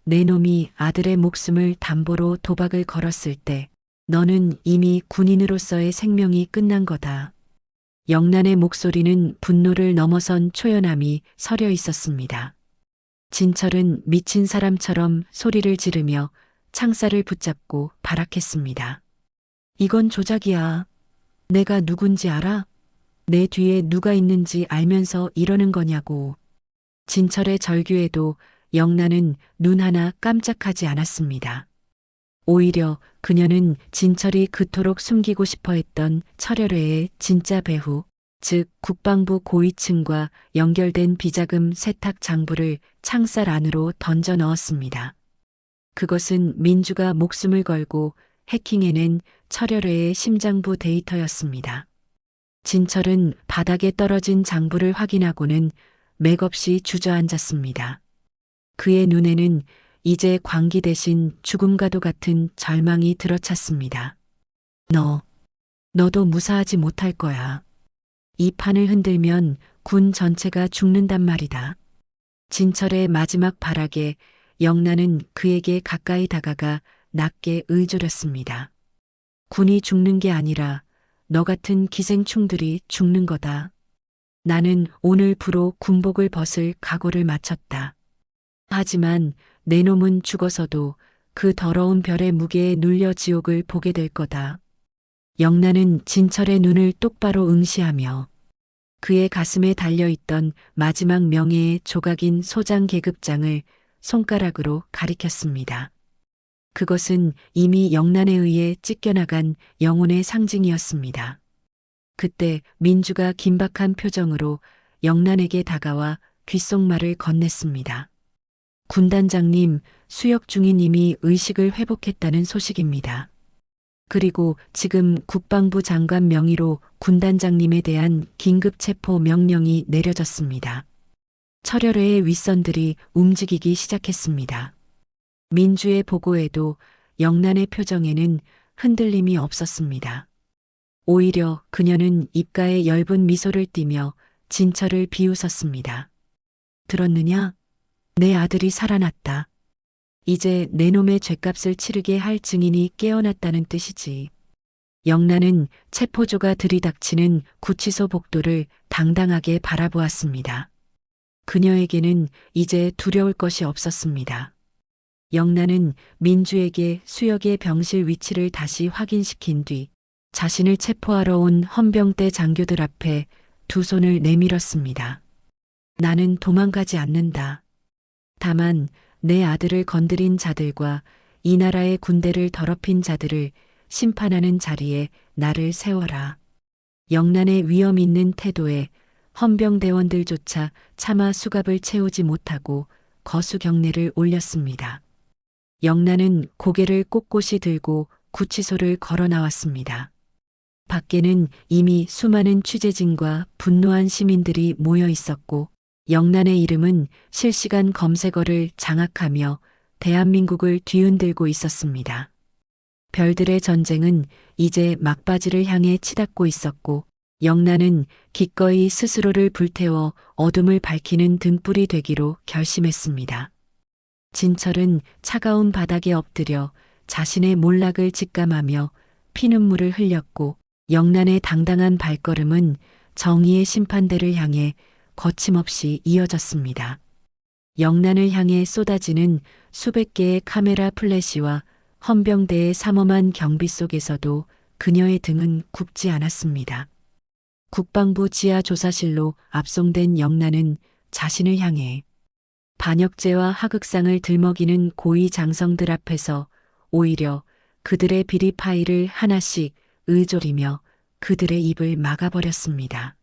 내 놈이 아들의 목숨을 담보로 도박을 걸었을 때 너는 이미 군인으로서의 생명이 끝난 거다. 영란의 목소리는 분노를 넘어선 초연함이 서려 있었습니다. 진철은 미친 사람처럼 소리를 지르며 창살을 붙잡고 발악했습니다. 이건 조작이야. 내가 누군지 알아? 내 뒤에 누가 있는지 알면서 이러는 거냐고. 진철의 절규에도 영란은 눈 하나 깜짝하지 않았습니다. 오히려 그녀는 진철이 그토록 숨기고 싶어 했던 철혈회의 진짜 배후, 즉 국방부 고위층과 연결된 비자금 세탁 장부를 창살 안으로 던져 넣었습니다. 그것은 민주가 목숨을 걸고 해킹해낸 철혈회의 심장부 데이터였습니다. 진철은 바닥에 떨어진 장부를 확인하고는 맥없이 주저앉았습니다. 그의 눈에는 이제 광기 대신 죽음과도 같은 절망이 들어찼습니다. 너도 무사하지 못할 거야. 이 판을 흔들면 군 전체가 죽는단 말이다. 진철의 마지막 발악에 영란은 그에게 가까이 다가가 낮게 의조렸습니다. 군이 죽는 게 아니라 너 같은 기생충들이 죽는 거다. 나는 오늘부로 군복을 벗을 각오를 마쳤다. 하지만 내 놈은 죽어서도 그 더러운 별의 무게에 눌려 지옥을 보게 될 거다. 영란은 진철의 눈을 똑바로 응시하며 그의 가슴에 달려있던 마지막 명예의 조각인 소장 계급장을 손가락으로 가리켰습니다. 그것은 이미 영란에 의해 찢겨나간 영혼의 상징이었습니다. 그때 민주가 긴박한 표정으로 영란에게 다가와 귓속말을 건넸습니다. 군단장님, 수역 중인 이미 의식을 회복했다는 소식입니다. 그리고 지금 국방부 장관 명의로 군단장님에 대한 긴급 체포 명령이 내려졌습니다. 철혈회의 윗선들이 움직이기 시작했습니다. 민주의 보고에도 영란의 표정에는 흔들림이 없었습니다. 오히려 그녀는 입가에 엷은 미소를 띠며 진철을 비웃었습니다. 들었느냐? 내 아들이 살아났다. 이제 내 놈의 죗값을 치르게 할 증인이 깨어났다는 뜻이지. 영란은 체포조가 들이닥치는 구치소 복도를 당당하게 바라보았습니다. 그녀에게는 이제 두려울 것이 없었습니다. 영란은 민주에게 수역의 병실 위치를 다시 확인시킨 뒤 자신을 체포하러 온 헌병대 장교들 앞에 두 손을 내밀었습니다. 나는 도망가지 않는다. 다만 내 아들을 건드린 자들과 이 나라의 군대를 더럽힌 자들을 심판하는 자리에 나를 세워라. 영란의 위험 있는 태도에 헌병대원들조차 차마 수갑을 채우지 못하고 거수경례를 올렸습니다. 영란은 고개를 꼿꼿이 들고 구치소를 걸어 나왔습니다. 밖에는 이미 수많은 취재진과 분노한 시민들이 모여 있었고 영란의 이름은 실시간 검색어를 장악하며 대한민국을 뒤흔들고 있었습니다. 별들의 전쟁은 이제 막바지를 향해 치닫고 있었고 영란은 기꺼이 스스로를 불태워 어둠을 밝히는 등불이 되기로 결심했습니다. 진철은 차가운 바닥에 엎드려 자신의 몰락을 직감하며 피눈물을 흘렸고 영란의 당당한 발걸음은 정의의 심판대를 향해 거침없이 이어졌습니다. 영란을 향해 쏟아지는 수백 개의 카메라 플래시와 헌병대의 삼엄한 경비 속에서도 그녀의 등은 굽지 않았습니다. 국방부 지하 조사실로 압송된 영란은 자신을 향해 반역죄와 하극상을 들먹이는 고위 장성들 앞에서 오히려 그들의 비리 파일을 하나씩 의조리며 그들의 입을 막아버렸습니다.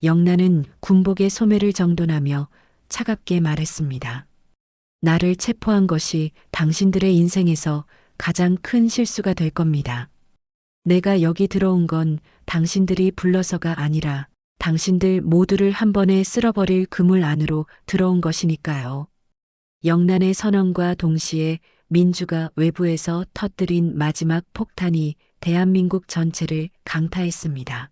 영란은 군복의 소매를 정돈하며 차갑게 말했습니다. 나를 체포한 것이 당신들의 인생에서 가장 큰 실수가 될 겁니다. 내가 여기 들어온 건 당신들이 불러서가 아니라 당신들 모두를 한 번에 쓸어버릴 그물 안으로 들어온 것이니까요. 영란의 선언과 동시에 민주가 외부에서 터뜨린 마지막 폭탄이 대한민국 전체를 강타했습니다.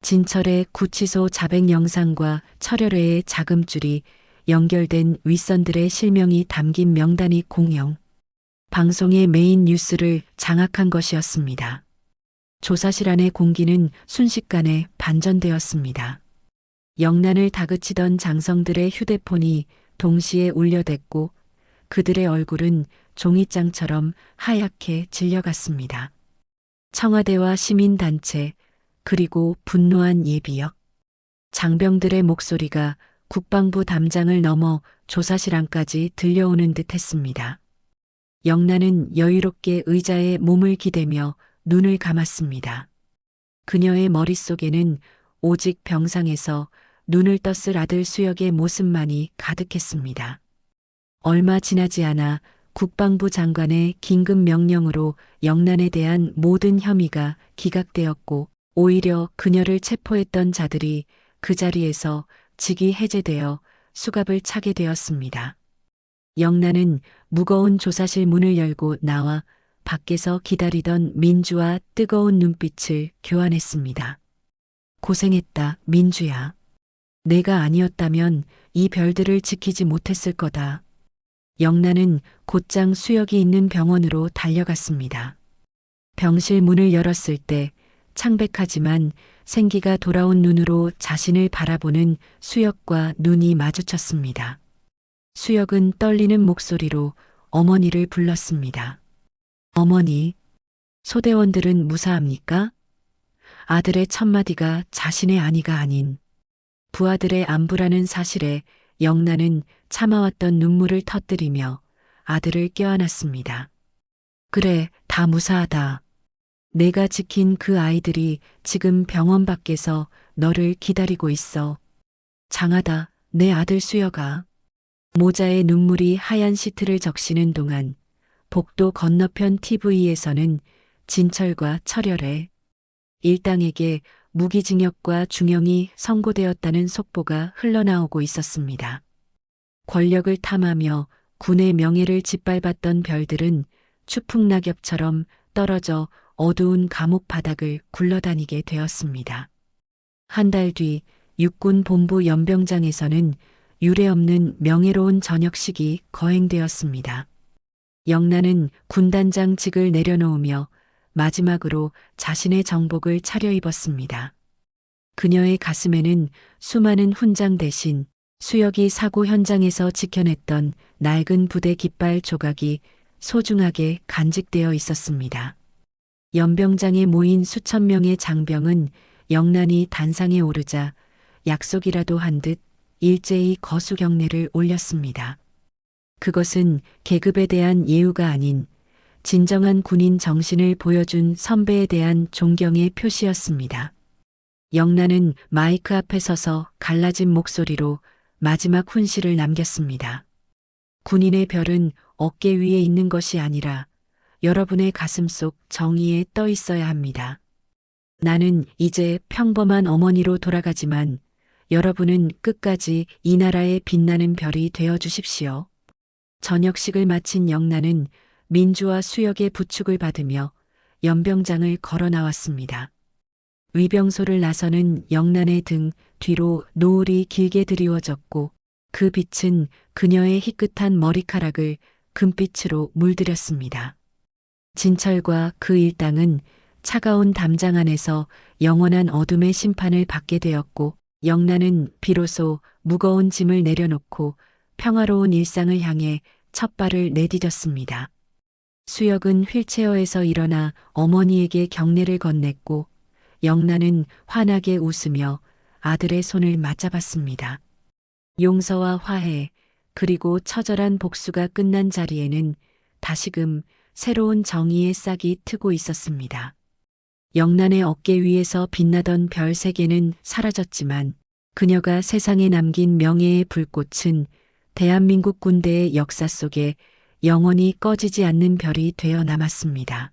진철의 구치소 자백 영상과 철혈회의 자금줄이 연결된 윗선들의 실명이 담긴 명단이 공영, 방송의 메인 뉴스를 장악한 것이었습니다. 조사실 안의 공기는 순식간에 반전되었습니다. 영란을 다그치던 장성들의 휴대폰이 동시에 울려댔고 그들의 얼굴은 종이장처럼 하얗게 질려갔습니다. 청와대와 시민단체 그리고 분노한 예비역, 장병들의 목소리가 국방부 담장을 넘어 조사실 안까지 들려오는 듯 했습니다. 영란은 여유롭게 의자에 몸을 기대며 눈을 감았습니다. 그녀의 머릿속에는 오직 병상에서 눈을 떴을 아들 수혁의 모습만이 가득했습니다. 얼마 지나지 않아 국방부 장관의 긴급 명령으로 영란에 대한 모든 혐의가 기각되었고 오히려 그녀를 체포했던 자들이 그 자리에서 직위 해제되어 수갑을 차게 되었습니다. 영란은 무거운 조사실 문을 열고 나와 밖에서 기다리던 민주와 뜨거운 눈빛을 교환했습니다. 고생했다, 민주야. 내가 아니었다면 이 별들을 지키지 못했을 거다. 영란은 곧장 수혁이 있는 병원으로 달려갔습니다. 병실 문을 열었을 때 창백하지만 생기가 돌아온 눈으로 자신을 바라보는 수혁과 눈이 마주쳤습니다. 수혁은 떨리는 목소리로 어머니를 불렀습니다. 어머니, 소대원들은 무사합니까? 아들의 첫마디가 자신의 아니가 아닌 부하들의 안부라는 사실에 영란은 참아왔던 눈물을 터뜨리며 아들을 껴안았습니다. 그래, 다 무사하다. 내가 지킨 그 아이들이 지금 병원 밖에서 너를 기다리고 있어. 장하다, 내 아들 수혁아. 모자에 눈물이 하얀 시트를 적시는 동안 복도 건너편 TV에서는 진철과 철혈의 일당에게 무기징역과 중형이 선고되었다는 속보가 흘러나오고 있었습니다. 권력을 탐하며 군의 명예를 짓밟았던 별들은 추풍낙엽처럼 떨어져 어두운 감옥 바닥을 굴러다니게 되었습니다. 한 달 뒤 육군 본부 연병장에서는 유례없는 명예로운 저녁식이 거행되었습니다. 영란은 군단장직을 내려놓으며 마지막으로 자신의 정복을 차려입었습니다. 그녀의 가슴에는 수많은 훈장 대신 수혁이 사고 현장에서 지켜냈던 낡은 부대 깃발 조각이 소중하게 간직되어 있었습니다. 연병장에 모인 수천 명의 장병은 영란이 단상에 오르자 약속이라도 한 듯 일제히 거수 경례를 올렸습니다. 그것은 계급에 대한 예우가 아닌 진정한 군인 정신을 보여준 선배에 대한 존경의 표시였습니다. 영란은 마이크 앞에 서서 갈라진 목소리로 마지막 훈시를 남겼습니다. 군인의 별은 어깨 위에 있는 것이 아니라 여러분의 가슴 속 정의에 떠 있어야 합니다. 나는 이제 평범한 어머니로 돌아가지만 여러분은 끝까지 이 나라의 빛나는 별이 되어 주십시오. 저녁식을 마친 영란은 민주와 수혁의 부축을 받으며 연병장을 걸어 나왔습니다. 위병소를 나서는 영란의 등 뒤로 노을이 길게 드리워졌고 그 빛은 그녀의 희끗한 머리카락을 금빛으로 물들였습니다. 진철과 그 일당은 차가운 담장 안에서 영원한 어둠의 심판을 받게 되었고 영란은 비로소 무거운 짐을 내려놓고 평화로운 일상을 향해 첫 발을 내디뎠습니다. 수혁은 휠체어에서 일어나 어머니에게 경례를 건넸고 영란은 환하게 웃으며 아들의 손을 맞잡았습니다. 용서와 화해 그리고 처절한 복수가 끝난 자리에는 다시금 새로운 정의의 싹이 트고 있었습니다. 영란의 어깨 위에서 빛나던 별 3개는 사라졌지만 그녀가 세상에 남긴 명예의 불꽃은 대한민국 군대의 역사 속에 영원히 꺼지지 않는 별이 되어 남았습니다.